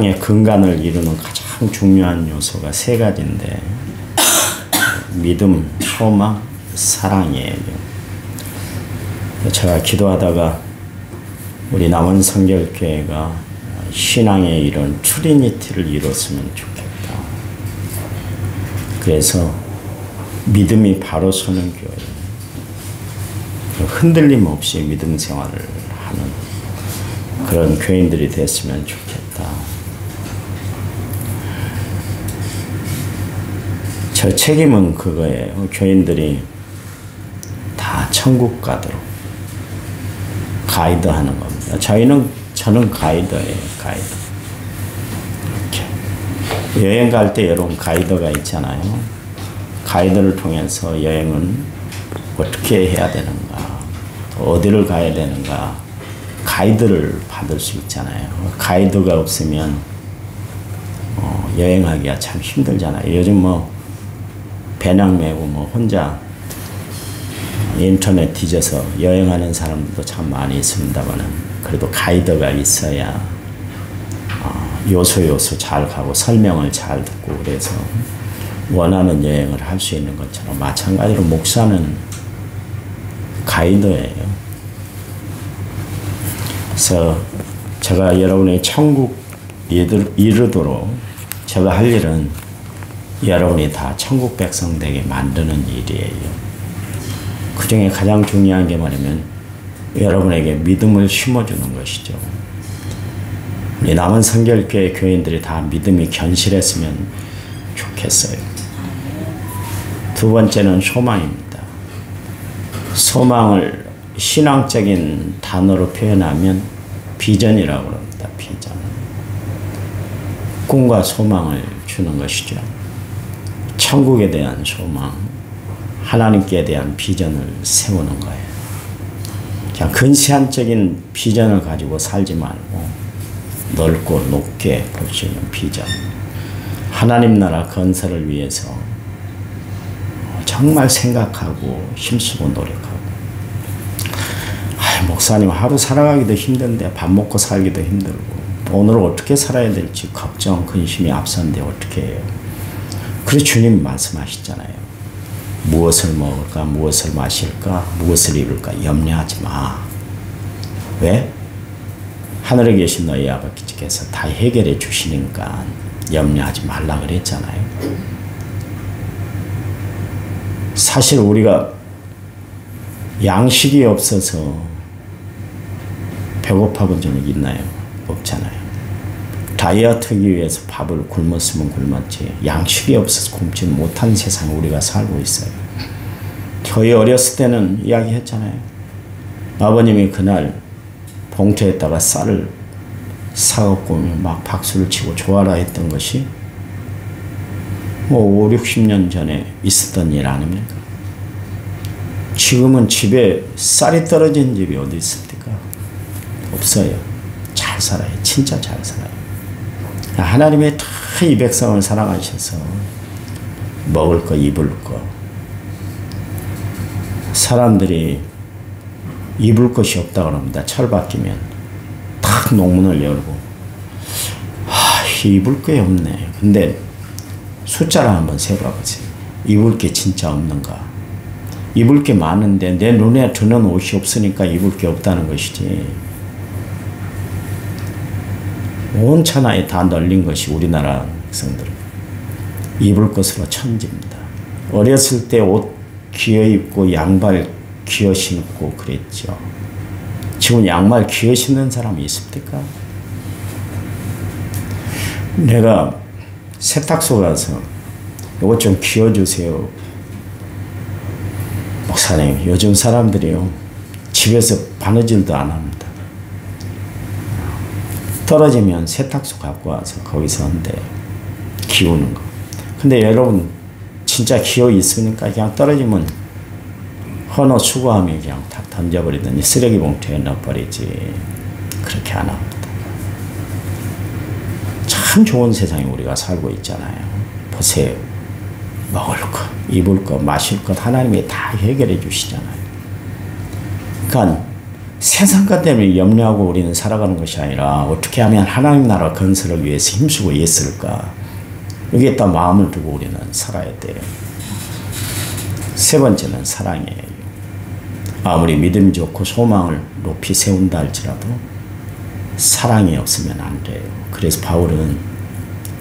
의 근간을 이루는 가장 중요한 요소가 세 가지인데 믿음, 소망, 사랑이에요. 제가 기도하다가 우리 남원 성결교회가 신앙의 이런 트리니티를 이뤘으면 좋겠다. 그래서 믿음이 바로 서는 교회, 흔들림 없이 믿음 생활을 하는 그런 교인들이 됐으면 좋겠다. 저 책임은 그거예요. 교인들이 다 천국 가도록 가이드하는 겁니다. 저는 가이드예요. 가이드. 이렇게 여행 갈 때 여러분 가이드가 있잖아요. 가이드를 통해서 여행은 어떻게 해야 되는가, 어디를 가야 되는가, 가이드를 받을 수 있잖아요. 가이드가 없으면 여행하기가 참 힘들잖아요. 요즘 뭐 배낭 메고 뭐 혼자 인터넷 뒤져서 여행하는 사람들도 참 많이 있습니다만은 그래도 가이드가 있어야 요소 잘 가고 설명을 잘 듣고 그래서 원하는 여행을 할 수 있는 것처럼 마찬가지로 목사는 가이드예요. 그래서 제가 여러분의 천국 이르도록 제가 할 일은 여러분이 다 천국 백성 되게 만드는 일이에요. 그 중에 가장 중요한 게 뭐냐면 여러분에게 믿음을 심어주는 것이죠. 우리 남은 성결교회 교인들이 다 믿음이 견실했으면 좋겠어요. 두 번째는 소망입니다. 소망을 신앙적인 단어로 표현하면 비전이라고 합니다. 비전. 꿈과 소망을 주는 것이죠. 천국에 대한 소망, 하나님께 대한 비전을 세우는 거예요. 그냥 근시안적인 비전을 가지고 살지 말고 넓고 높게 볼 수 있는 비전. 하나님 나라 건설을 위해서 정말 생각하고 힘쓰고 노력하고. 목사님 하루 살아가기도 힘든데 밥 먹고 살기도 힘들고 오늘 어떻게 살아야 될지 걱정, 근심이 앞선데 어떻게 해요? 그래서 주님 말씀하시잖아요. 무엇을 먹을까, 무엇을 마실까, 무엇을 입을까 염려하지 마. 왜? 하늘에 계신 너희 아버지께서 다 해결해 주시니까 염려하지 말라 그랬잖아요. 사실 우리가 양식이 없어서 배고파 본 적이 있나요? 없잖아요. 다이어트하기 위해서 밥을 굶었으면 굶었지 양식이 없어서 굶지 못한 세상에 우리가 살고 있어요. 저희 어렸을 때는 이야기했잖아요. 아버님이 그날 봉투에다가 쌀을 사갖고 막 박수를 치고 좋아라 했던 것이 뭐 5, 60년 전에 있었던 일 아닙니까? 지금은 집에 쌀이 떨어진 집이 어디 있습니까? 없어요. 잘 살아요. 진짜 잘 살아요. 하나님의 다 이 백성을 사랑하셔서 먹을 거 입을 거 사람들이 입을 것이 없다 그럽니다. 철 바뀌면 탁 농문을 열고 입을 게 없네. 근데 숫자를 한번 세봐보세요. 입을 게 진짜 없는가? 입을 게 많은데 내 눈에 드는 옷이 없으니까 입을 게 없다는 것이지. 온 천하에 다 널린 것이 우리나라 백성들은 입을 것으로 천지입니다. 어렸을 때 옷 귀어 입고 양발 귀어 신고 그랬죠. 지금 양말 귀어 신는 사람이 있습니까? 내가 세탁소 가서 이것 좀 귀어주세요. 목사님, 요즘 사람들이요 집에서 바느질도 안 합니다. 떨어지면 세탁소 갖고 와서 거기서 한대 기우는 거. 근데 여러분 진짜 기어 있으니까 그냥 떨어지면 헌어 수거하면 그냥 다 던져버리더니 쓰레기 봉투에 넣어버리지. 그렇게 안 합니다. 참 좋은 세상에 우리가 살고 있잖아요. 보세요. 먹을 것, 입을 것, 마실 것 하나님이 다 해결해 주시잖아요. 그러니까 세상 것 때문에 염려하고 우리는 살아가는 것이 아니라 어떻게 하면 하나님 나라 건설을 위해서 힘쓰고 있을까? 여기에다 마음을 두고 우리는 살아야 돼요. 세 번째는 사랑이에요. 아무리 믿음이 좋고 소망을 높이 세운다 할지라도 사랑이 없으면 안 돼요. 그래서 바울은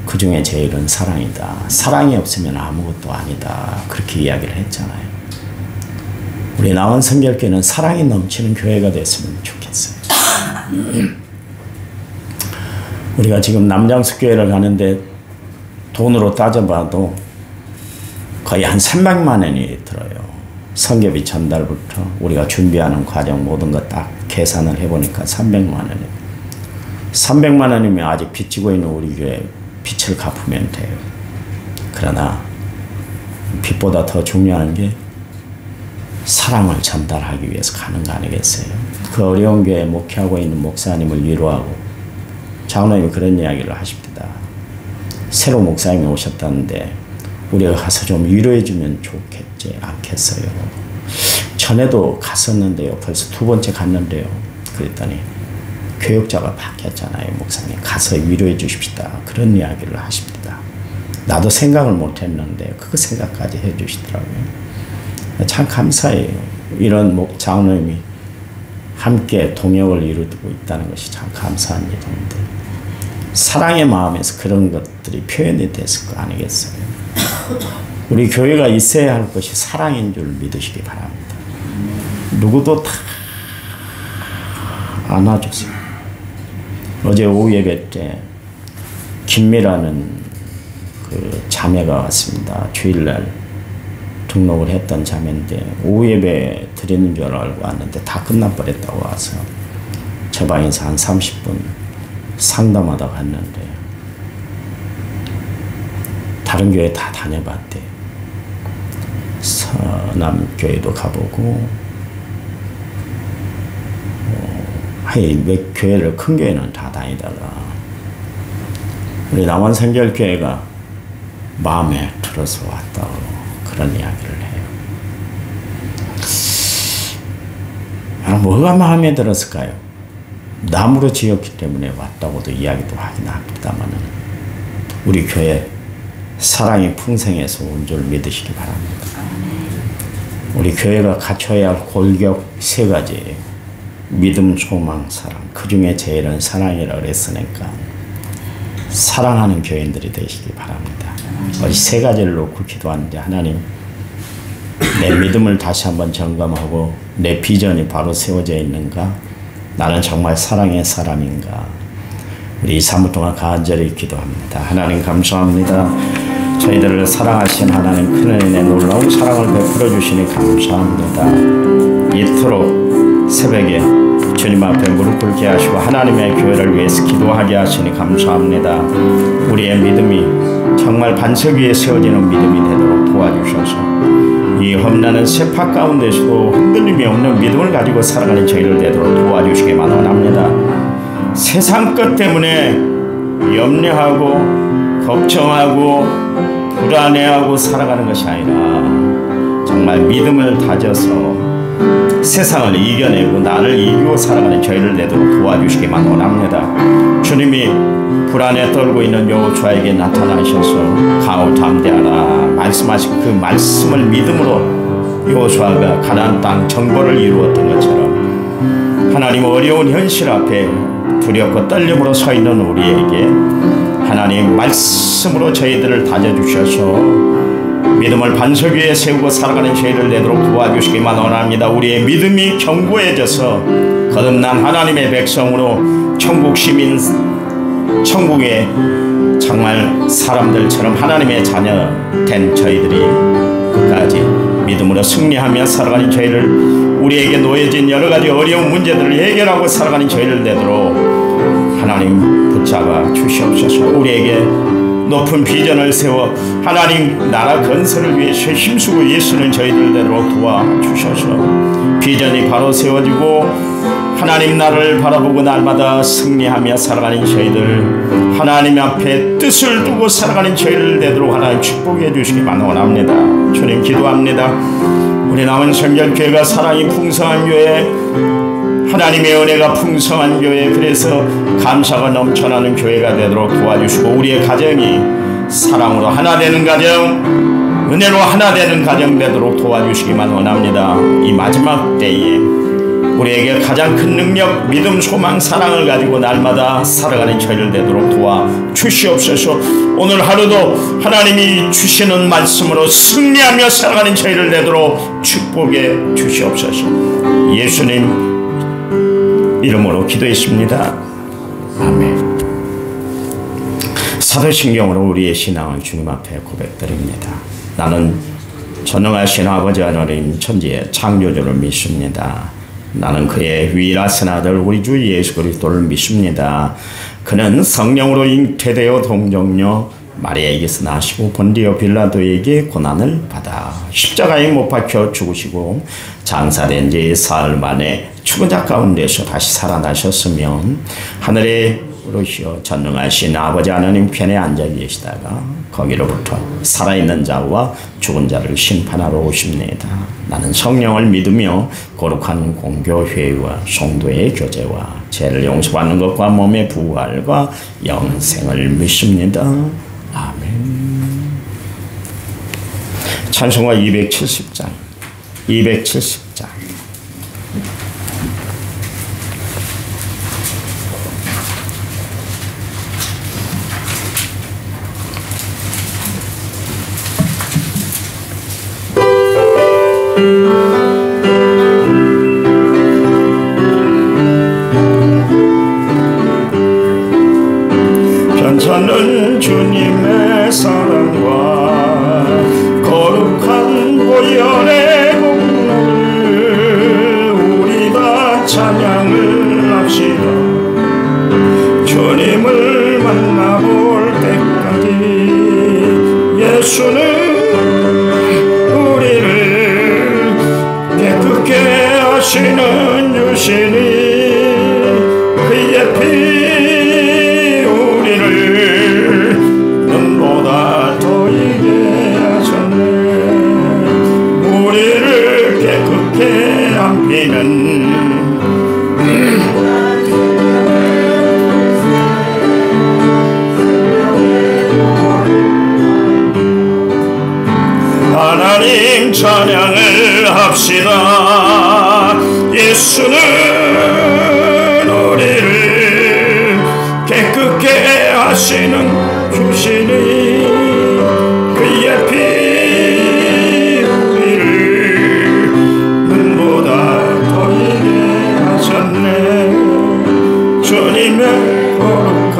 그 중에 제일은 사랑이다. 사랑이 없으면 아무것도 아니다. 그렇게 이야기를 했잖아요. 우리 나원 성결교회는 사랑이 넘치는 교회가 됐으면 좋겠어요. 우리가 지금 남장숙교회를 가는데 돈으로 따져봐도 거의 한 300만 원이 들어요. 성교비 전달부터 우리가 준비하는 과정 모든 거 딱 계산을 해보니까 300만 원이에요. 300만 원이면 아직 빚지고 있는 우리 교회 빚을 갚으면 돼요. 그러나 빚보다 더 중요한 게 사랑을 전달하기 위해서 가는 거 아니겠어요? 그 어려운 교회에 목회하고 있는 목사님을 위로하고 장로님이 그런 이야기를 하십니다. 새로 목사님이 오셨다는데 우리가 가서 좀 위로해주면 좋겠지 않겠어요? 전에도 갔었는데요. 벌써 두 번째 갔는데요. 그랬더니 교역자가 바뀌었잖아요. 목사님 가서 위로해 주십시다. 그런 이야기를 하십니다. 나도 생각을 못했는데 그거 생각까지 해주시더라고요. 참 감사해요. 이런 장로님이 함께 동역을 이루고 있다는 것이 참 감사한 일인데 사랑의 마음에서 그런 것들이 표현이 됐을 거 아니겠어요? 우리 교회가 있어야 할 것이 사랑인 줄 믿으시기 바랍니다. 누구도 다 안아주세요. 어제 오후 예배 때 김미라는 그 자매가 왔습니다. 주일날 등록을 했던 자매인데 오후 예배 드리는 줄 알고 왔는데 다 끝나버렸다고 와서 저 방에서 한 30분 상담하다 갔는데 다른 교회 다 다녀봤대. 서남교회도 가보고 몇 교회를 큰 교회는 다 다니다가 우리 남원성결교회가 마음에 들어서 왔다고 그런 이야기를 해요. 뭐가 마음에 들었을까요? 나무로 지었기 때문에 왔다고도 이야기도 하긴 합니다만 우리 교회 사랑이 풍성해서 온 줄 믿으시기 바랍니다. 우리 교회가 갖춰야 할 골격 세 가지예요. 믿음, 소망, 사랑. 그 중에 제일은 사랑이라고 그랬으니까 사랑하는 교인들이 되시기 바랍니다. 이 세 가지를 놓고 기도하는데 하나님 내 믿음을 다시 한번 점검하고 내 비전이 바로 세워져 있는가? 나는 정말 사랑의 사람인가? 우리 2, 3분 동안 간절히 기도합니다. 하나님 감사합니다. 저희들을 사랑하신 하나님 큰은혜의 놀라운 사랑을 베풀어 주시니 감사합니다. 이토록 새벽에 주님 앞에 무릎 꿇게 하시고 하나님의 교회를 위해서 기도하게 하시니 감사합니다. 우리의 믿음이 정말 반석 위에 세워지는 믿음이 되도록 도와주셔서 이 험난한 세파 가운데서도 흔들림이 없는 믿음을 가지고 살아가는 저희를 되도록 도와주시기만 원합니다. 세상 것 때문에 염려하고 걱정하고 불안해하고 살아가는 것이 아니라 정말 믿음을 다져서 세상을 이겨내고 나를 이기고 살아가는 저희를 내도록 도와주시기만 원합니다. 주님이 불안에 떨고 있는 여호수아에게 나타나셔서 강하고 담대하라 말씀하신 그 말씀을 믿음으로 여호수아가 가나안 땅 정벌을 이루었던 것처럼 하나님 어려운 현실 앞에 두렵고 떨림으로 서 있는 우리에게 하나님 말씀으로 저희들을 다져주셔서 믿음을 반석 위에 세우고 살아가는 저희를 내도록 도와주시기만 원합니다. 우리의 믿음이 견고해져서 거듭난 하나님의 백성으로 천국 시민, 천국의 정말 사람들처럼 하나님의 자녀 된 저희들이 끝까지 믿음으로 승리하며 살아가는 저희를 우리에게 놓여진 여러 가지 어려운 문제들을 해결하고 살아가는 저희를 내도록 하나님 붙잡아 주시옵소서. 우리에게 높은 비전을 세워 하나님 나라 건설을 위해서 힘쓰고 애쓰는 저희들 되도록 도와주셔서 비전이 바로 세워지고 하나님 나라를 바라보고 날마다 승리하며 살아가는 저희들 하나님 앞에 뜻을 두고 살아가는 저희를 되도록 하나님 축복해 주시기만 원합니다. 주님 기도합니다. 우리 남은 성결교회가 사랑이 풍성한 교회 하나님의 은혜가 풍성한 교회, 그래서 감사가 넘쳐나는 교회가 되도록 도와주시고 우리의 가정이 사랑으로 하나 되는 가정, 은혜로 하나 되는 가정 되도록 도와주시기만 원합니다. 이 마지막 때에 우리에게 가장 큰 능력, 믿음, 소망, 사랑을 가지고 날마다 살아가는 저희를 되도록 도와주시옵소서. 오늘 하루도 하나님이 주시는 말씀으로 승리하며 살아가는 저희를 되도록 축복해 주시옵소서. 예수님 이름으로 기도했습니다. 아멘. 사도신경으로 우리의 신앙을 주님 앞에 고백드립니다. 나는 전능하신 아버지 하나님 천지의 창조주를 믿습니다. 나는 그의 유일하신 아들 우리 주 예수 그리스도를 믿습니다. 그는 성령으로 잉태되어 동정녀 마리아에게서 나시고 본디오 빌라도에게 고난을 받아 십자가에 못 박혀 죽으시고 장사된 지 사흘 만에 죽은 자 가운데서 다시 살아나셨으며 하늘에 오르시어 전능하신 아버지 하나님 편에 앉아 계시다가 거기로부터 살아있는 자와 죽은 자를 심판하러 오십니다. 나는 성령을 믿으며 거룩한 공교 회의와 성도의 교제와 죄를 용서받는 것과 몸의 부활과 영생을 믿습니다. 아멘. 찬송가 270장 270장 변찮는 주님의 사랑과 거룩한 보혈의 공로를 우리 다 찬양을 합시다. 주님을 만나볼 때까지 예수는 우리를 깨끗게 하시는 주시니 그의 피 하나님 찬양을 합시다. 예수는 우리를 깨끗게 하시는 주시니 그의 피 우리를 눈보다 더이게 하셨네. 주님의 거룩한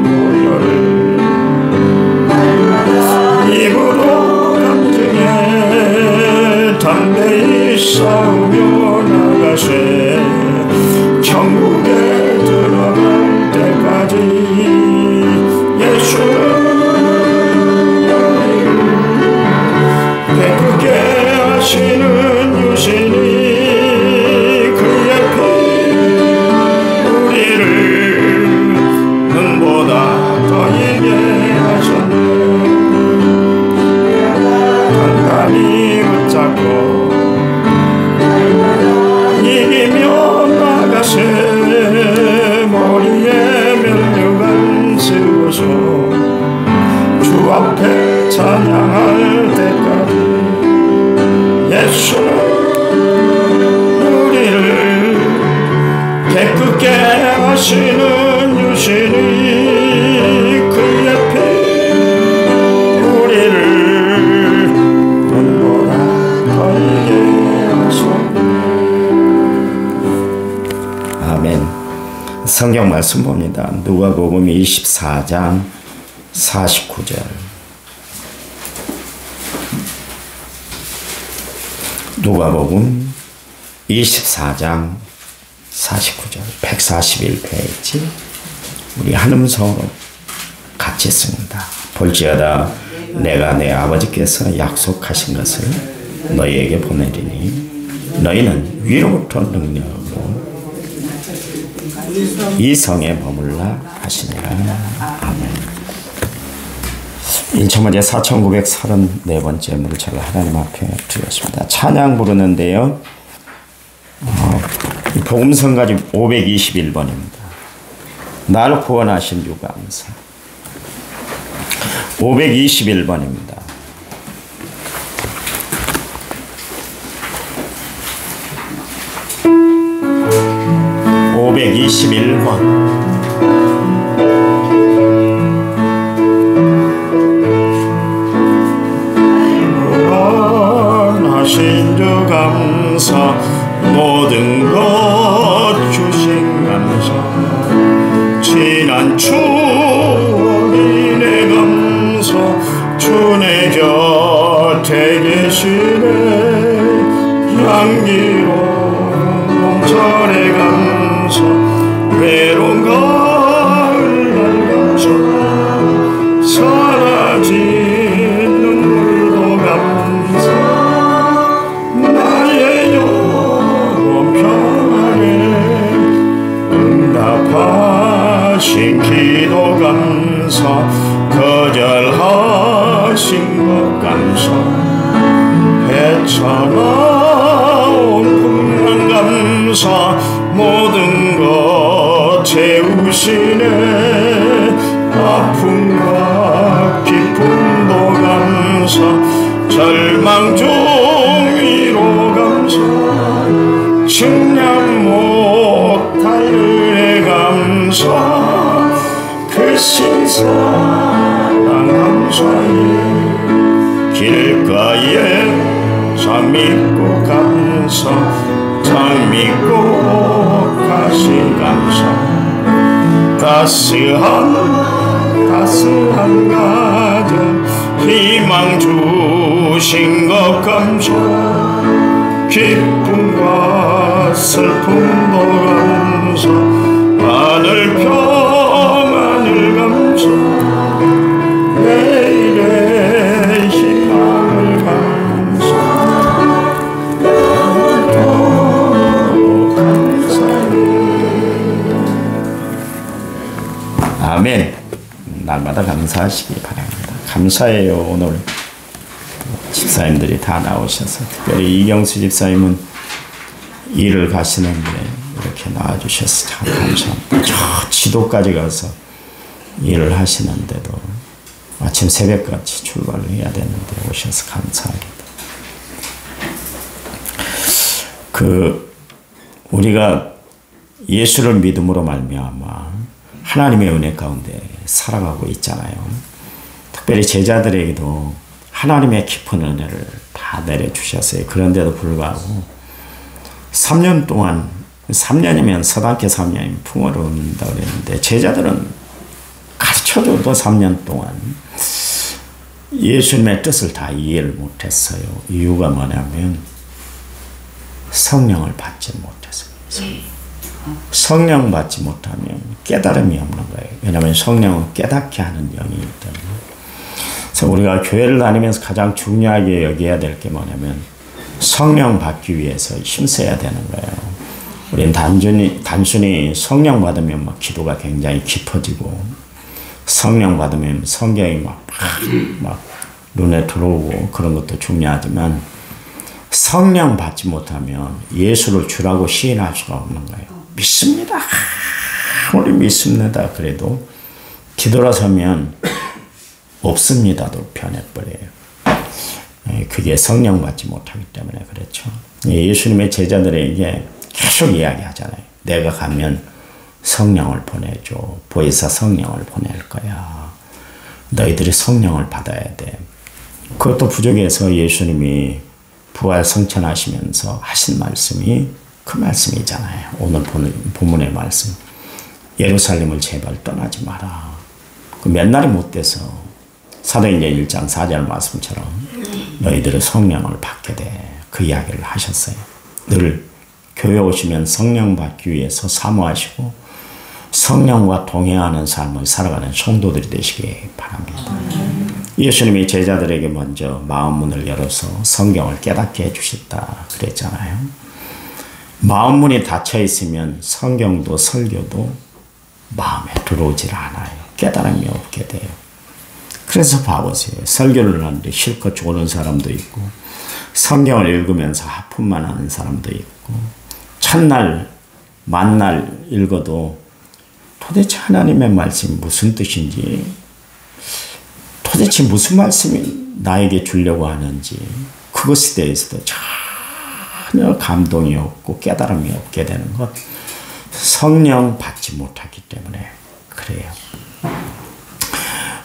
보혈을 입으로 담대히 싸우며 나가세. 천국에 들어갈 때까지 예수는 깨끗게 하시는 유신이 그의 피 우리를 눈보다 더이게 하셨네. 단단히 붙잡고 이기며 나가세. 머리에 면류관 세우소. 주 앞에 찬양할 때까지 예수는 우리를 깨끗게 하시는 유신이 그의 피 우리를 아멘. 성경 말씀 봅니다. 누가복음 24장 49절. 누가복음 24장 49절 141페이지 우리 한음성으로 같이 씁니다. 볼지어다 내가 내 아버지께서 약속하신 것을 너희에게 보내리니 너희는 위로부터 능력으로 이 성에 머물라 하시니라. 아멘. 인천문제 4934번째 물차를 하나님 앞에 드렸습니다. 찬양 부르는데요. 복음성가지 521번입니다. 날 구원하신 주 감사. 521번입니다. 구원하신 주 감사 모든 것 주신 감사 지난 추억이 내 감사 주 내 곁에 계시네 향기로운 봄철의 감사 외로운 가을날 감사 사라진 눈물도 감사 나의 영혼 평안에 응답하신 기도 감사 거절하신 것 감사 헤쳐나온 풍랑 감사 모든 것 채우시네 아픔과 기쁨도 감사 절망 중 위로 감사 측량 못할 은혜 감사 그 신사랑 감사해 길가에 참 믿고 감사 참 믿고 가시 감사 따스한 가정 희망 주신 것 감사 기쁨과 슬픔도 감사 하늘 평안을 감사 내일의 희망을 감사 아멘. 날마다 감사하시기 바랍니다. 감사해요. 오늘 집사님들이 다 나오셔서 특별히 이경수 집사님은 일을 가시는데 이렇게 나와주셔서 참 감사합니다. 저 지도까지 가서 일을 하시는데도 아침 새벽같이 출발을 해야 되는데 오셔서 감사합니다. 우리가 예수를 믿음으로 말미암아 하나님의 은혜 가운데 살아가고 있잖아요. 특별히 제자들에게도 하나님의 깊은 은혜를 다 내려주셨어요. 그런데도 불구하고 3년 동안 3년이면 서당계 3년이면 풍요로운다 그랬는데 제자들은 가르쳐줘도 3년 동안 예수님의 뜻을 다 이해를 못했어요. 이유가 뭐냐면 성령을 받지 못했어요. 성령 받지 못하면 깨달음이 없는 거예요. 왜냐하면 성령은 깨닫게 하는 영이기 때문에. 그래서 우리가 교회를 다니면서 가장 중요하게 여겨야 될 게 뭐냐면 성령 받기 위해서 힘써야 되는 거예요. 우리는 단순히 성령 받으면 막 기도가 굉장히 깊어지고 성령 받으면 성경이 막 눈에 들어오고 그런 것도 중요하지만 성령 받지 못하면 예수를 주라고 시인할 수가 없는 거예요. 믿습니다. 우리 믿습니다. 그래도 기도라서면 없습니다도 변해버려요. 그게 성령 받지 못하기 때문에 그렇죠. 예수님의 제자들에게 계속 이야기하잖아요. 내가 가면 성령을 보내줘. 보혜사 성령을 보낼 거야. 너희들이 성령을 받아야 돼. 그것도 부족해서 예수님이 부활 성천하시면서 하신 말씀이 그 말씀이잖아요. 오늘 본문의 말씀. 예루살렘을 제발 떠나지 마라. 그 몇 날이 못 돼서 사도행전 1장 4절 말씀처럼 너희들은 성령을 받게 돼. 그 이야기를 하셨어요. 늘 교회 오시면 성령 받기 위해서 사모하시고 성령과 동행하는 삶을 살아가는 성도들이 되시기 바랍니다. 예수님이 제자들에게 먼저 마음 문을 열어서 성경을 깨닫게 해주셨다 그랬잖아요. 마음 문이 닫혀 있으면 성경도 설교도 마음에 들어오질 않아요. 깨달음이 없게 돼요. 그래서 봐보세요. 설교를 하는데 실컷 좋은 사람도 있고 성경을 읽으면서 하품만 하는 사람도 있고 첫날 만날 읽어도 도대체 하나님의 말씀이 무슨 뜻인지, 도대체 무슨 말씀이 나에게 주려고 하는지, 그것에 대해서도 전혀 감동이 없고 깨달음이 없게 되는 것, 성령 받지 못하기 때문에 그래요.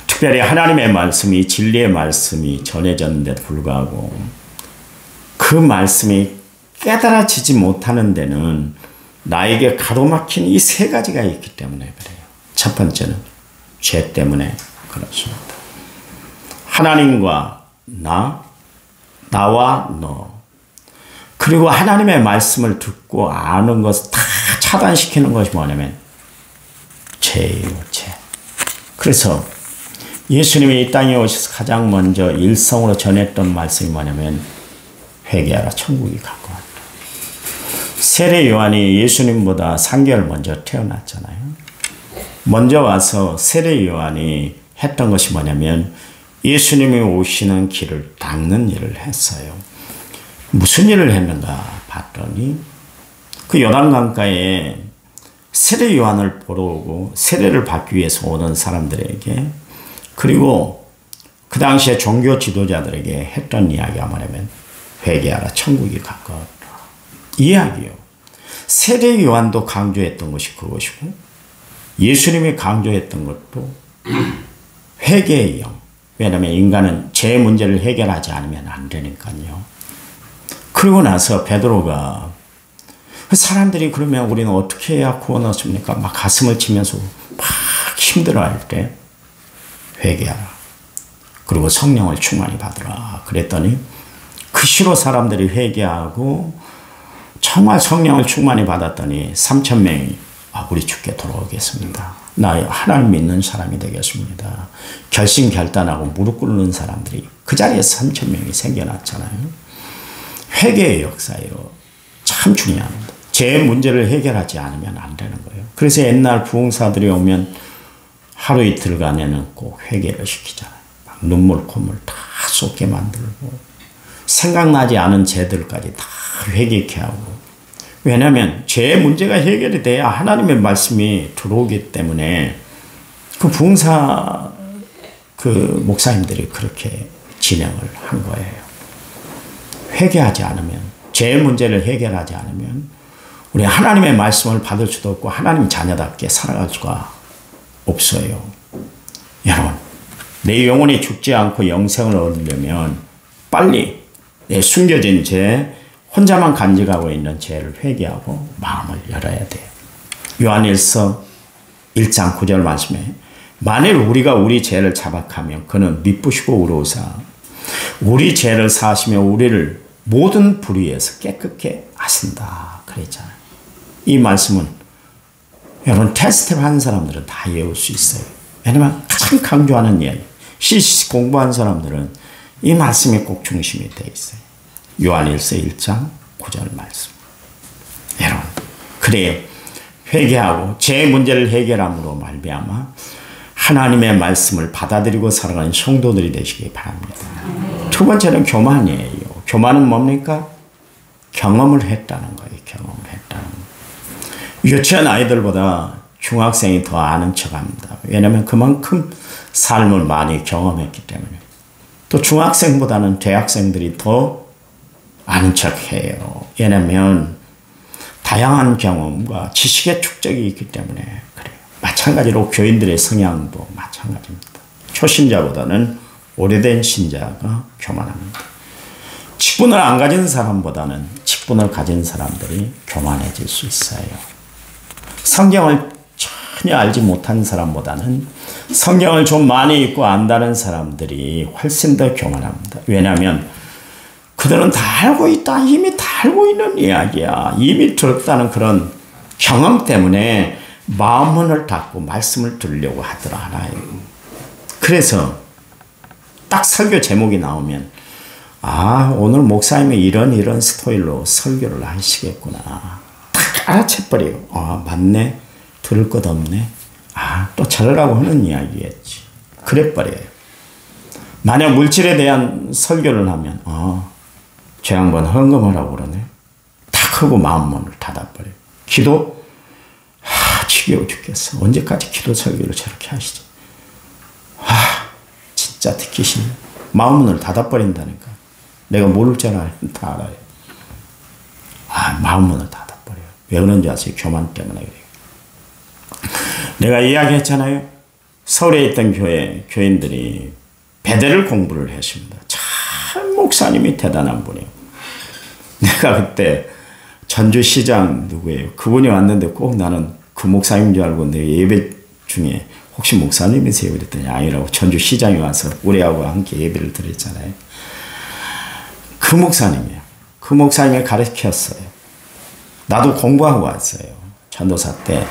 특별히 하나님의 말씀이, 진리의 말씀이 전해졌는데도 불구하고 그 말씀이 깨달아지지 못하는 데는 나에게 가로막힌 이 세 가지가 있기 때문에 그래요. 첫 번째는 죄 때문에 그렇습니다. 하나님과 나와 너, 그리고 하나님의 말씀을 듣고 아는 것을 다 차단시키는 것이 뭐냐면 죄예요, 죄. 그래서 예수님이 이 땅에 오셔서 가장 먼저 일성으로 전했던 말씀이 뭐냐면 회개하라, 천국이 가까웠다. 세례 요한이 예수님보다 3개월 먼저 태어났잖아요. 먼저 와서 세례 요한이 했던 것이 뭐냐면 예수님이 오시는 길을 닦는 일을 했어요. 무슨 일을 했는가 봤더니 그 요단강가에 세례 요한을 보러 오고 세례를 받기 위해서 오는 사람들에게, 그리고 그 당시에 종교 지도자들에게 했던 이야기가 뭐냐면 회개하라, 천국이 가까웠다. 이야기요. 세례 요한도 강조했던 것이 그것이고 예수님이 강조했던 것도 회개의 영. 왜냐하면 인간은 죄 문제를 해결하지 않으면 안 되니까요. 그리고 나서 베드로가 사람들이 그러면 우리는 어떻게 해야 구원 얻습니까? 막 가슴을 치면서 막 힘들어할 때 회개하라. 그리고 성령을 충만히 받으라. 그랬더니 그 시로 사람들이 회개하고 정말 성령을 충만히 받았더니 3,000명이 우리 주께 돌아오겠습니다. 나 하나님 믿는 사람이 되겠습니다. 결심결단하고 무릎 꿇는 사람들이 그 자리에서 3,000명이 생겨났잖아요. 회개의 역사로 참 중요합니다. 제 문제를 해결하지 않으면 안 되는 거예요. 그래서 옛날 부흥사들이 오면 하루 이틀간에는 꼭 회개를 시키잖아요. 막 눈물 콧물 다 쏟게 만들고 생각나지 않은 죄들까지 다 회개케 하고. 왜냐하면 죄의 문제가 해결이 돼야 하나님의 말씀이 들어오기 때문에 그 부흥사 그 목사님들이 그렇게 진행을 한 거예요. 회개하지 않으면, 죄의 문제를 해결하지 않으면 우리 하나님의 말씀을 받을 수도 없고 하나님 자녀답게 살아갈 수가 없어요. 여러분, 내 영혼이 죽지 않고 영생을 얻으려면 빨리 내 숨겨진 죄, 혼자만 간직하고 있는 죄를 회개하고 마음을 열어야 돼요. 요한일서 1장 9절 말씀에 만일 우리가 우리 죄를 자박하면 그는 미쁘시고 의로우사 우리 죄를 사하시며 우리를 모든 불의에서 깨끗게 하신다 그랬잖아요. 이 말씀은 여러분 테스트 하는 사람들은 다 외울 수 있어요. 왜냐면 가장 강조하는 이야기, CCC 공부한 사람들은 이 말씀에 꼭 중심이 되어 있어요. 요한일서 1장 9절 말씀. 여러분, 그래요. 회개하고 죄의 문제를 해결함으로 말미암아 하나님의 말씀을 받아들이고 살아가는 성도들이 되시기 바랍니다. 두 번째는 교만이에요. 교만은 뭡니까? 경험을 했다는 거예요. 경험을 했다는 거. 유치원 아이들보다 중학생이 더 아는 척합니다. 왜냐하면 그만큼 삶을 많이 경험했기 때문에. 또 중학생보다는 대학생들이 더 아는 척해요. 왜냐하면 다양한 경험과 지식의 축적이 있기 때문에 그래요. 마찬가지로 교인들의 성향도 마찬가지입니다. 초신자보다는 오래된 신자가 교만합니다. 직분을 안 가진 사람보다는 직분을 가진 사람들이 교만해질 수 있어요. 성경을 전혀 알지 못한 사람보다는 성경을 좀 많이 읽고 안다는 사람들이 훨씬 더 교만합니다. 왜냐하면 그들은 다 알고 있다. 이미 다 알고 있는 이야기야. 이미 들었다는 그런 경험 때문에 마음문을 닫고 말씀을 들으려고 하들 않아요. 그래서 딱 설교 제목이 나오면 오늘 목사님이 이런 스타일로 설교를 하시겠구나. 딱 알아채버려요. 맞네. 들을 것 없네. 또 저러라고 하는 이야기겠지. 그래버려요. 만약 물질에 대한 설교를 하면 죄 한번 헌금하라고 그러네. 탁 하고 마음문을 닫아버려요. 기도 지겨워 죽겠어. 언제까지 기도 설교를 저렇게 하시지? 진짜 듣기 싫네. 마음문을 닫아버린다니까. 내가 모를 줄 알아요. 다 알아요. 마음문을 닫아버려요. 왜 그런지 아세요? 교만 때문에 그래요. 내가 이야기했잖아요. 서울에 있던 교인들이 베델을 공부를 했습니다. 참 목사님이 대단한 분이에요. 내가 그때 전주시장 누구예요? 그분이 왔는데 꼭 나는 그 목사님인 줄 알고 내 예배 중에 혹시 목사님이세요? 그랬더니 아니라고. 전주시장이 와서 우리하고 함께 예배를 드렸잖아요. 그 목사님이에요. 그 목사님이 가르쳤어요. 나도 공부하고 왔어요. 전도사 때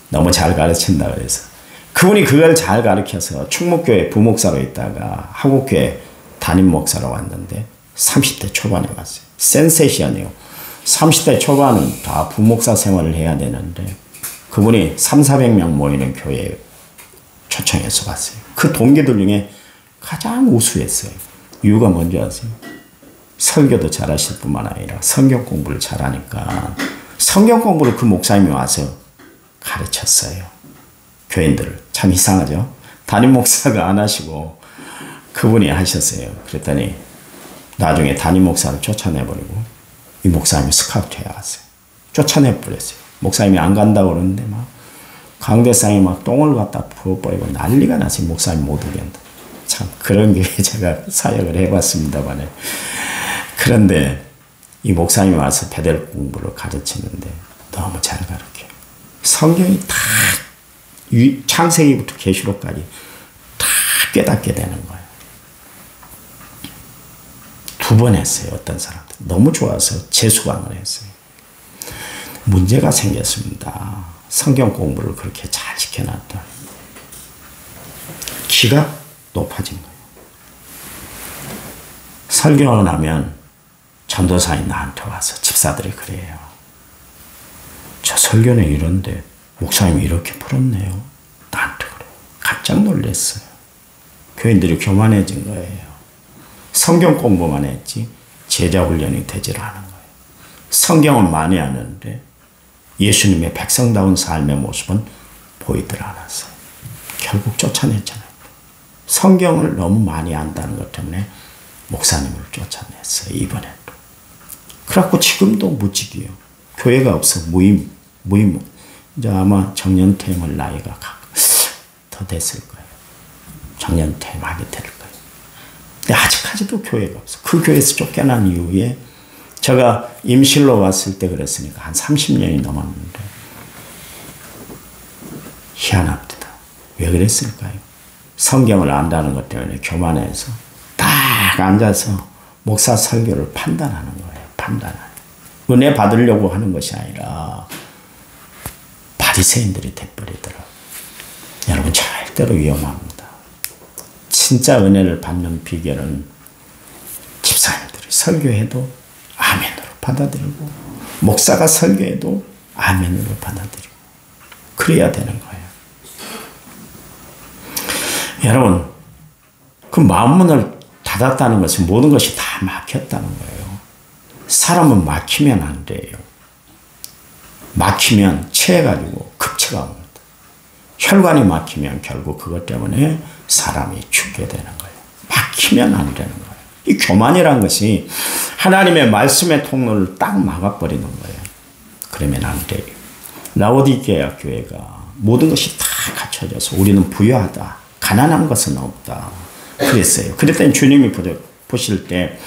너무 잘 가르친다 그래서. 그분이 그걸 잘 가르쳐서 충무교회 부목사로 있다가 한국교회 담임 목사로 왔는데 30대 초반에 왔어요. 센세이션이요. 30대 초반은 다 부목사 생활을 해야 되는데 그분이 300~400명 모이는 교회에 초청해서 왔어요. 그 동기들 중에 가장 우수했어요. 이유가 뭔지 아세요? 설교도 잘하실 뿐만 아니라 성경 공부를 잘하니까 성경 공부를 그 목사님이 와서 가르쳤어요. 교인들을. 참 이상하죠? 담임 목사가 안 하시고 그분이 하셨어요. 그랬더니 나중에 담임 목사를 쫓아내버리고 이 목사님이 스카우트 해왔어요. 쫓아내버렸어요. 목사님이 안 간다고 그러는데 막 강대상에 막 똥을 갖다 부어버리고 난리가 났어요. 목사님 못 오겠다. 참 그런 게 제가 사역을 해봤습니다만. 그런데 이 목사님이 와서 베델 공부를 가르치는데 너무 잘 가르쳐요. 성경이 다 창세기부터 계시록까지 다 깨닫게 되는 거예요. 2번 했어요. 어떤 사람들. 너무 좋아서 재수강을 했어요. 문제가 생겼습니다. 성경 공부를 그렇게 잘 지켜놨더니 기가 높아진 거예요. 설교를 나면 전도사인 나한테 와서 집사들이 그래요. 저 설교는 이런데 목사님이 이렇게 풀었네요. 나한테 그래요. 깜짝 놀랐어요. 교인들이 교만해진 거예요. 성경 공부만 했지 제자 훈련이 되질 않은 거예요. 성경은 많이 아는데 예수님의 백성다운 삶의 모습은 보이질 않았어요. 결국 쫓아냈잖아요. 성경을 너무 많이 안다는 것 때문에 목사님을 쫓아냈어요. 이번에도. 그래갖고 지금도 무직이에요. 교회가 없어. 무임. 이제 아마 정년퇴임할 나이가 더 됐을 거예요. 정년퇴임 하게 될 거예요. 근데 아직까지도 교회가 없어. 그 교회에서 쫓겨난 이후에 제가 임실로 왔을 때 그랬으니까 한 30년이 넘었는데 희한합니다. 왜 그랬을까요? 성경을 안다는 것 때문에 교만해서 딱 앉아서 목사 설교를 판단하는 거예요. 판단하는. 은혜 받으려고 하는 것이 아니라 바리새인들이 돼버리더라고요. 여러분 절대로 위험합니다. 진짜 은혜를 받는 비결은 집사님들이 설교해도 아멘으로 받아들이고 목사가 설교해도 아멘으로 받아들이고 그래야 되는 거예요. 여러분 그 마음문을 닫았다는 것은 모든 것이 다 막혔다는 거예요. 사람은 막히면 안 돼요. 막히면 체해가지고 급체가 옵니다. 혈관이 막히면 결국 그것 때문에 사람이 죽게 되는 거예요. 막히면 안 되는 거예요. 이 교만이란 것이 하나님의 말씀의 통로를 딱 막아버리는 거예요. 그러면 안 돼요. 라오디게아 교회가 모든 것이 다 갖춰져서 우리는 부유하다. 가난한 것은 없다. 그랬어요. 그랬더니 주님이 보실 때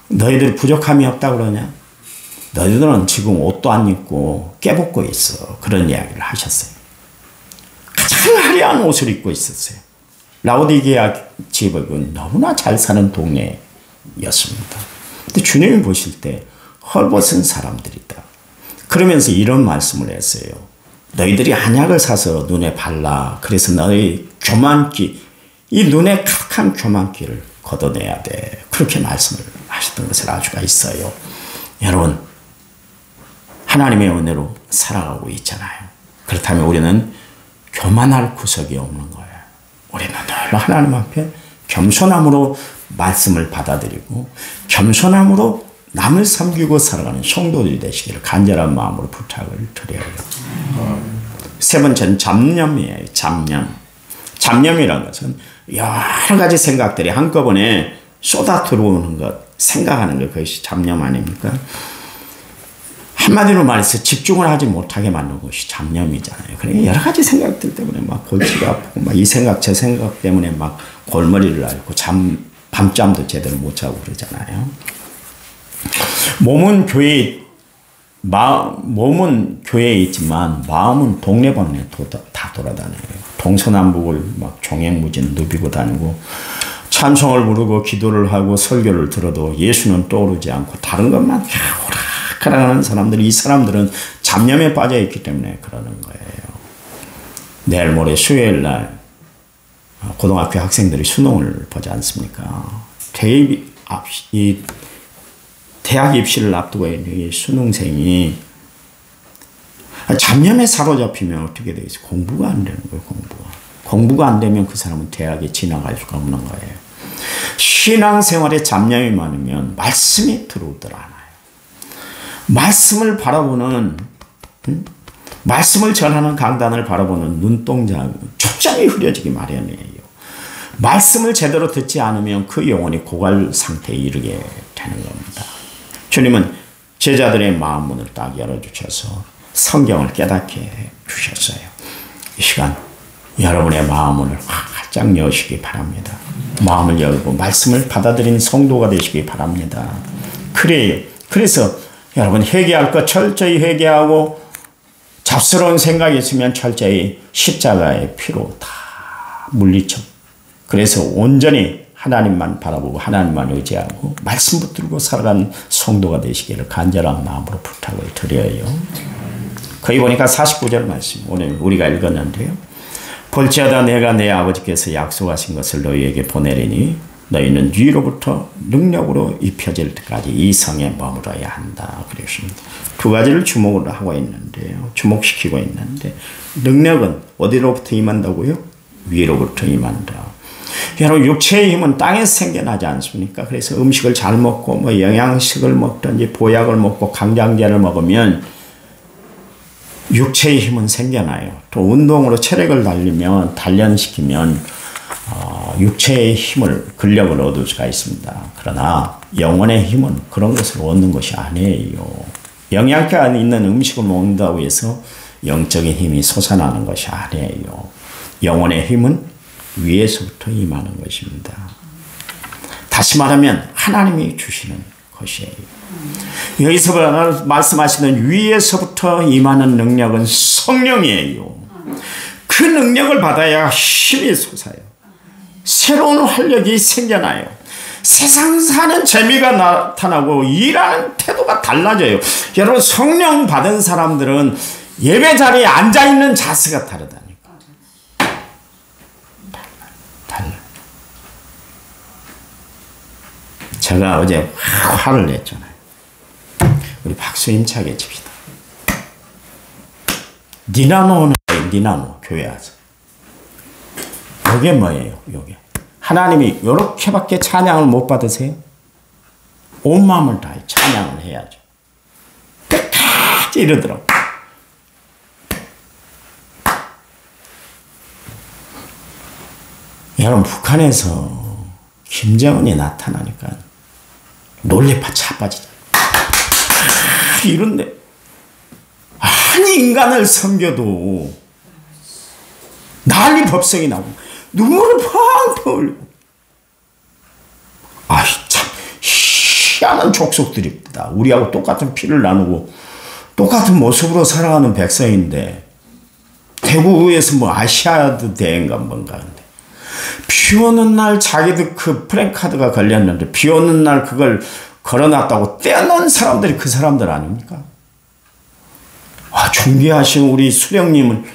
너희들 부족함이 없다 그러냐? 너희들은 지금 옷도 안 입고 깨벗고 있어. 그런 이야기를 하셨어요. 가장 화려한 옷을 입고 있었어요. 라오디게아 지역은 너무나 잘 사는 동네였습니다. 근데 주님이 보실 때 헐벗은 사람들이다. 그러면서 이런 말씀을 했어요. 너희들이 한약을 사서 눈에 발라. 그래서 너희 교만기, 이 눈에 가득한 교만기를 걷어내야 돼. 그렇게 말씀을 하셨던 것을 알 수가 있어요. 여러분, 하나님의 은혜로 살아가고 있잖아요. 그렇다면 우리는 교만할 구석이 없는 거예요. 우리는 늘 하나님 앞에 겸손함으로 말씀을 받아들이고 겸손함으로 남을 섬기고 살아가는 성도들이 되시기를 간절한 마음으로 부탁을 드려요. 세 번째는 잡념이에요. 잡념. 잡념이라는 것은 여러 가지 생각들이 한꺼번에 쏟아 들어오는 것, 생각하는 것, 그것이 잡념 아닙니까? 한마디로 말해서 집중을 하지 못하게 만드는 것이 잡념이잖아요. 그러니까 여러 가지 생각들 때문에 막 골치가 아프고 막 이 생각 저 생각 때문에 막 골머리를 앓고 밤잠도 제대로 못 자고 그러잖아요. 몸은 교회에 있지만 마음은 동네방네 다 돌아다녀요. 동서남북을 막 종횡무진 누비고 다니고 찬송을 부르고 기도를 하고 설교를 들어도 예수는 떠오르지 않고 다른 것만 오락가락하는 사람들이, 이 사람들은 잡념에 빠져 있기 때문에 그러는 거예요. 내일 모레 수요일 날 고등학교 학생들이 수능을 보지 않습니까? 대학 입시를 앞두고 있는 이 수능생이 잡념에 사로잡히면 어떻게 되겠어요? 공부가 안 되는 거예요. 공부가 안 되면 그 사람은 대학에 지나갈 수가 없는 거예요. 신앙생활에 잡념이 많으면 말씀이 들어오질 않아요. 말씀을 바라보는, 말씀을 전하는 강단을 바라보는 눈동자, 초점이 흐려지기 마련이에요. 말씀을 제대로 듣지 않으면 그 영혼이 고갈 상태에 이르게 되는 겁니다. 주님은 제자들의 마음문을 딱 열어주셔서 성경을 깨닫게 해 주셨어요. 이 시간 여러분의 마음문을 활짝 여시기 바랍니다. 마음을 열고 말씀을 받아들이는 성도가 되시기 바랍니다. 그래요. 그래서 여러분 회개할 것 철저히 회개하고 잡스러운 생각이 있으면 철저히 십자가의 피로 다 물리쳐. 그래서 온전히 하나님만 바라보고 하나님만 의지하고 말씀 붙들고 살아가는 성도가 되시기를 간절한 마음으로 부탁을 드려요. 거기 보니까 49절 말씀 오늘 우리가 읽었는데요. 볼지어다 내가 내 아버지께서 약속하신 것을 너희에게 보내리니 너희는 위로부터 능력으로 입혀질 때까지 이 성에 머물러야 한다. 그러십니다. 두 가지를 주목을 하고 있는데요. 주목시키고 있는데 능력은 어디로부터 임한다고요? 위로부터 임한다. 여러분 육체의 힘은 땅에서 생겨나지 않습니까? 그래서 음식을 잘 먹고 뭐 영양식을 먹든지 보약을 먹고 강장제를 먹으면 육체의 힘은 생겨나요. 또 운동으로 체력을 단련시키면 육체의 힘을, 근력을 얻을 수가 있습니다. 그러나 영혼의 힘은 그런 것을 얻는 것이 아니에요. 영양가 있는 음식을 먹는다고 해서 영적인 힘이 솟아나는 것이 아니에요. 영혼의 힘은 위에서부터 임하는 것입니다. 다시 말하면 하나님이 주시는 것이에요. 여기서 말씀하시는 위에서부터 임하는 능력은 성령이에요. 그 능력을 받아야 힘이 솟아요. 새로운 활력이 생겨나요. 세상 사는 재미가 나타나고 일하는 태도가 달라져요. 여러분 성령 받은 사람들은 예배 자리에 앉아있는 자세가 다르다니까. 달라. 제가 어제 화를 냈잖아요. 우리 박수 힘차게 칩시다. 니나노는 니나노 교회 와서. 이게 뭐예요? 이게 하나님이 이렇게밖에 찬양을 못 받으세요? 온 마음을 다해 찬양을 해야죠. 끝까지 이러더라고. 여러분 북한에서 김정은이 나타나니까 놀래파 차빠지죠. 이런데 아니 인간을 섬겨도 난리 법석이 나고 눈물을 펑펑 흘리고 아이 참 희한한 족속들입니다. 우리하고 똑같은 피를 나누고 똑같은 모습으로 살아가는 백성인데 대구에서 뭐 아시아드 대회인가 뭔가 하는데 비 오는 날 자기들 그 프랭카드가 걸렸는데 비 오는 날 그걸 걸어놨다고 떼어놓은 사람들이 그 사람들 아닙니까? 아, 존귀하신 우리 수령님은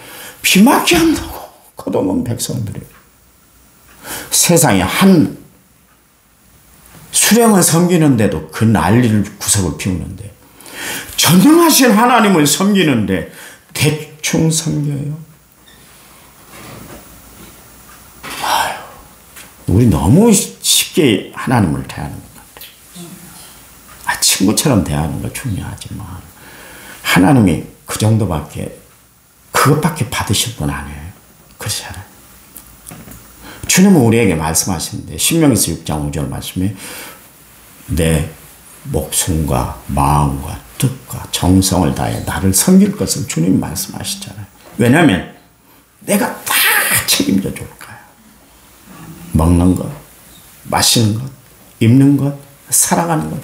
비 맞게 한다고 거둬놓은 백성들이에요. 세상에 한 수령을 섬기는데도 그 난리를 구석을 피우는데 전능하신 하나님을 섬기는데 대충 섬겨요. 아유, 우리 너무 쉽게 하나님을 대하는 것 같아요. 친구처럼 대하는 거 중요하지만 하나님이 그 정도밖에 그 그것밖에 받으실 분 아니에요. 그렇잖아요. 주님은 우리에게 말씀하시는데 신명기서 6장 5절 말씀에 내 목숨과 마음과 뜻과 정성을 다해 나를 섬길 것을 주님 말씀하시잖아요. 왜냐하면 내가 다 책임져 줄 거야. 먹는 것, 마시는 것, 입는 것, 살아가는 것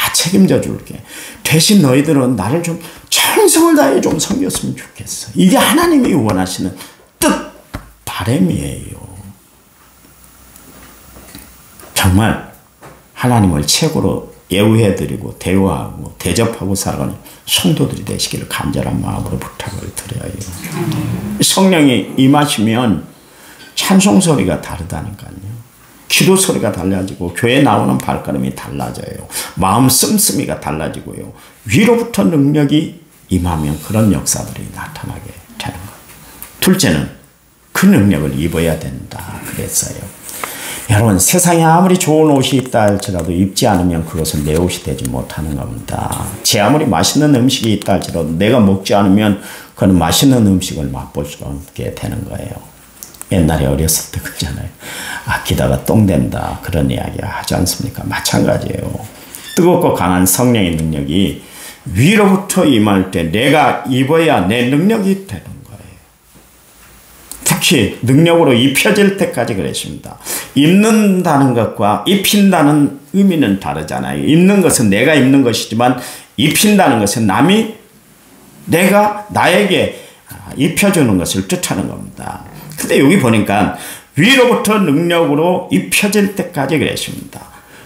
다 책임져 줄게. 대신 너희들은 나를 좀 정성을 다해 좀 섬겼으면 좋겠어. 이게 하나님이 원하시는 뜻, 바람이에요. 정말 하나님을 최고로 예우해드리고 대우하고 대접하고 살아가는 성도들이 되시기를 간절한 마음으로 부탁을 드려요. 성령이 임하시면 찬송 소리가 다르다니까요. 기도 소리가 달라지고 교회 나오는 발걸음이 달라져요. 마음 씀씀이가 달라지고요. 위로부터 능력이 임하면 그런 역사들이 나타나게 되는 거예요. 둘째는 그 능력을 입어야 된다 그랬어요. 여러분, 세상에 아무리 좋은 옷이 있다 할지라도 입지 않으면 그것은 내 옷이 되지 못하는 겁니다. 제 아무리 맛있는 음식이 있다 할지라도 내가 먹지 않으면 그건 맛있는 음식을 맛볼 수 없게 되는 거예요. 옛날에 어렸을 때 그러잖아요. 아끼다가 똥 된다 그런 이야기 하지 않습니까? 마찬가지예요. 뜨겁고 강한 성령의 능력이 위로부터 임할 때 내가 입어야 내 능력이 되는 거예요. 특히 능력으로 입혀질 때까지 그랬습니다. 입는다는 것과 입힌다는 의미는 다르잖아요. 입는 것은 내가 입는 것이지만 입힌다는 것은 남이 내가 나에게 입혀주는 것을 뜻하는 겁니다. 근데 여기 보니까 위로부터 능력으로 입혀질 때까지 그랬습니다.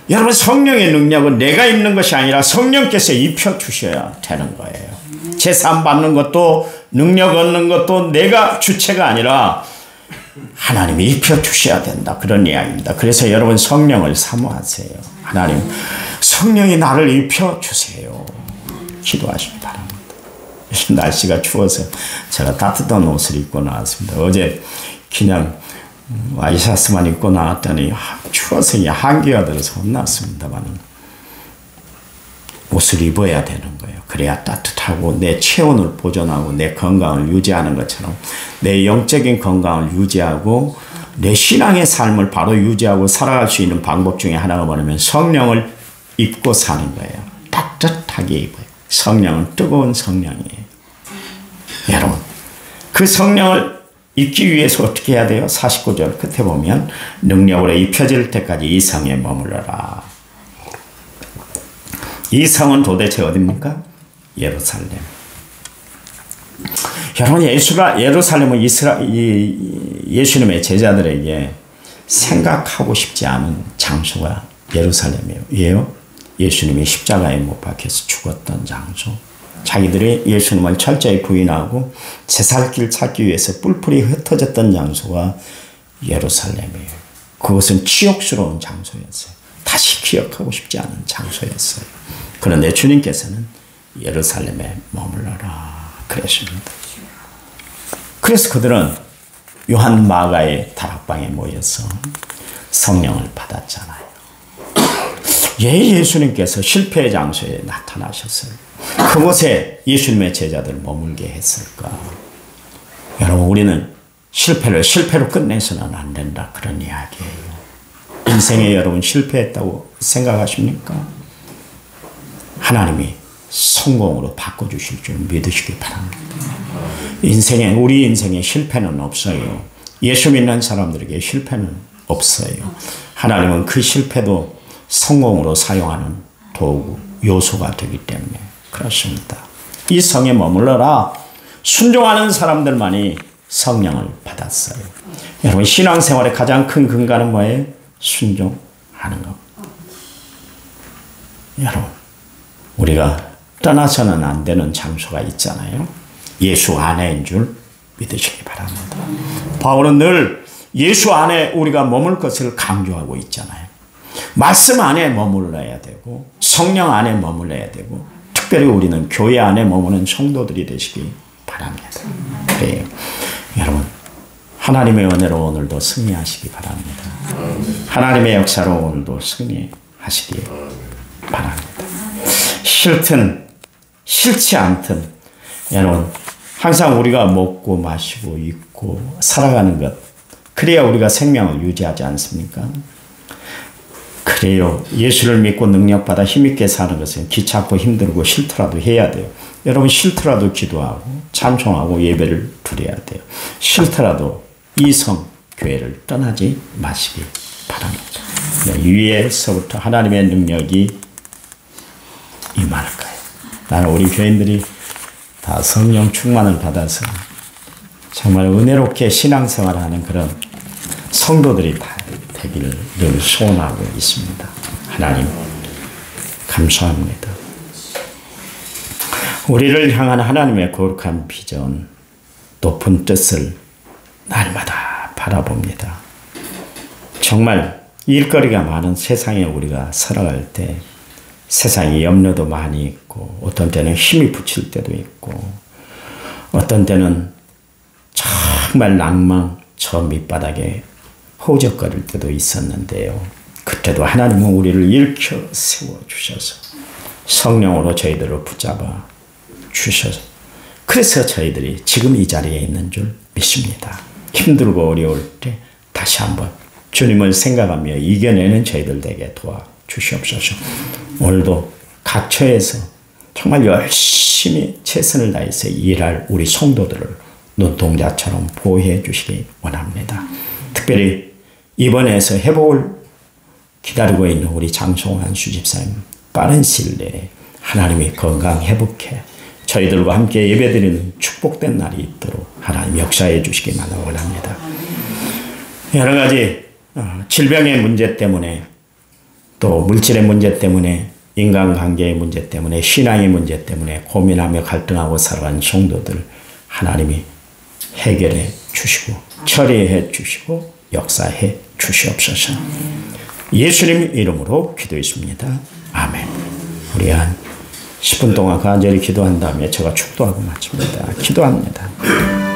여러분, 성령의 능력은 내가 입는 것이 아니라 성령께서 입혀주셔야 되는 거예요. 제사 받는 것도 능력 얻는 것도 내가 주체가 아니라 하나님이 입혀주셔야 된다. 그런 이야기입니다. 그래서 여러분 성령을 사모하세요. 하나님, 성령이 나를 입혀주세요. 기도하시기 바랍니다. 날씨가 추워서 제가 따뜻한 옷을 입고 나왔습니다. 어제 그냥 와이셔츠만 입고 나왔더니 추워서 한기가 들어서 혼났습니다만 옷을 입어야 되는 거예요. 그래야 따뜻하고 내 체온을 보존하고 내 건강을 유지하는 것처럼 내 영적인 건강을 유지하고 내 신앙의 삶을 바로 유지하고 살아갈 수 있는 방법 중에 하나가 뭐냐면 성령을 입고 사는 거예요. 따뜻하게 입어요. 성령은 뜨거운 성령이에요. 여러분, 그 성령을 입기 위해서 어떻게 해야 돼요? 49절 끝에 보면 능력으로 입혀질 때까지 이 성에 머물러라. 이 성은 도대체 어디입니까? 예루살렘. 여러분, 예루살렘은 예수님의 제자들에게 생각하고 싶지 않은 장소가 예루살렘이에요. 예수님이 십자가에 못 박혀서 죽었던 장소. 자기들이 예수님을 철저히 부인하고 제살길 찾기 위해서 뿔뿔이 흩어졌던 장소가 예루살렘이에요. 그것은 치욕스러운 장소였어요. 다시 기억하고 싶지 않은 장소였어요. 그런데 주님께서는 예루살렘에 머물러라 그랬습니다. 그래서 그들은 요한 마가의 다락방에 모여서 성령을 받았잖아요. 예수님께서 실패의 장소에 나타나셨어요. 그곳에 예수님의 제자들 머물게 했을까? 여러분, 우리는 실패로 끝내서는 안 된다 그런 이야기예요. 인생에 여러분 실패했다고 생각하십니까? 하나님이 성공으로 바꿔주실 줄 믿으시기 바랍니다. 우리 인생에 실패는 없어요. 예수 믿는 사람들에게 실패는 없어요. 하나님은 그 실패도 성공으로 사용하는 도구, 요소가 되기 때문에 그렇습니다. 이 성에 머물러라. 순종하는 사람들만이 성령을 받았어요. 여러분, 신앙생활의 가장 큰 근간은 뭐예요? 순종하는 겁니다. 여러분, 우리가 떠나서는 안 되는 장소가 있잖아요. 예수 안에인 줄 믿으시기 바랍니다. 바울은 늘 예수 안에 우리가 머물 것을 강조하고 있잖아요. 말씀 안에 머물러야 되고 성령 안에 머물러야 되고 특별히 우리는 교회 안에 머무는 성도들이 되시기 바랍니다. 그래요. 여러분, 하나님의 은혜로 오늘도 승리하시기 바랍니다. 하나님의 역사로 오늘도 승리하시기 바랍니다. 싫든 싫지 않든 여러분, 항상 우리가 먹고 마시고 입고 살아가는 것, 그래야 우리가 생명을 유지하지 않습니까? 그래요. 예수를 믿고 능력받아 힘있게 사는 것은 귀찮고 힘들고 싫더라도 해야 돼요. 여러분 싫더라도 기도하고 찬송하고 예배를 드려야 돼요. 싫더라도 이성 교회를 떠나지 마시기 바랍니다. 위에서부터 하나님의 능력이 임할 거예요. 나는 우리 교인들이 다 성령 충만을 받아서 정말 은혜롭게 신앙생활하는 그런 성도들이 다 되기를 늘 소원하고 있습니다. 하나님 감사합니다. 우리를 향한 하나님의 거룩한 비전, 높은 뜻을 날마다 바라봅니다. 정말 일거리가 많은 세상에 우리가 살아갈 때 세상에 염려도 많이 있고 어떤 때는 힘이 붙일 때도 있고 어떤 때는 정말 낭만 저 밑바닥에 허우적거릴 때도 있었는데요. 그때도 하나님은 우리를 일으켜 세워주셔서 성령으로 저희들을 붙잡아 주셔서 그래서 저희들이 지금 이 자리에 있는 줄 믿습니다. 힘들고 어려울 때 다시 한번 주님을 생각하며 이겨내는 저희들 되게 도와주시옵소서. 오늘도 각 처에서 정말 열심히 최선을 다해서 일할 우리 성도들을 눈동자처럼 보호해 주시기 원합니다. 특별히 입원해서 회복을 기다리고 있는 우리 장송환 수집사님 빠른 시일 내에 하나님이 건강 회복해 저희들과 함께 예배드리는 축복된 날이 있도록 하나님 역사해 주시기만 원합니다. 여러 가지 질병의 문제 때문에 또 물질의 문제 때문에 인간관계의 문제 때문에 신앙의 문제 때문에 고민하며 갈등하고 살아가는 성도들 하나님이 해결해 주시고 처리해 주시고 역사해 주시옵소서. 예수님 이름으로 기도했습니다. 아멘. 우리 한 10분 동안 간절히 기도한 다음에 제가 축도하고 마칩니다. 기도합니다.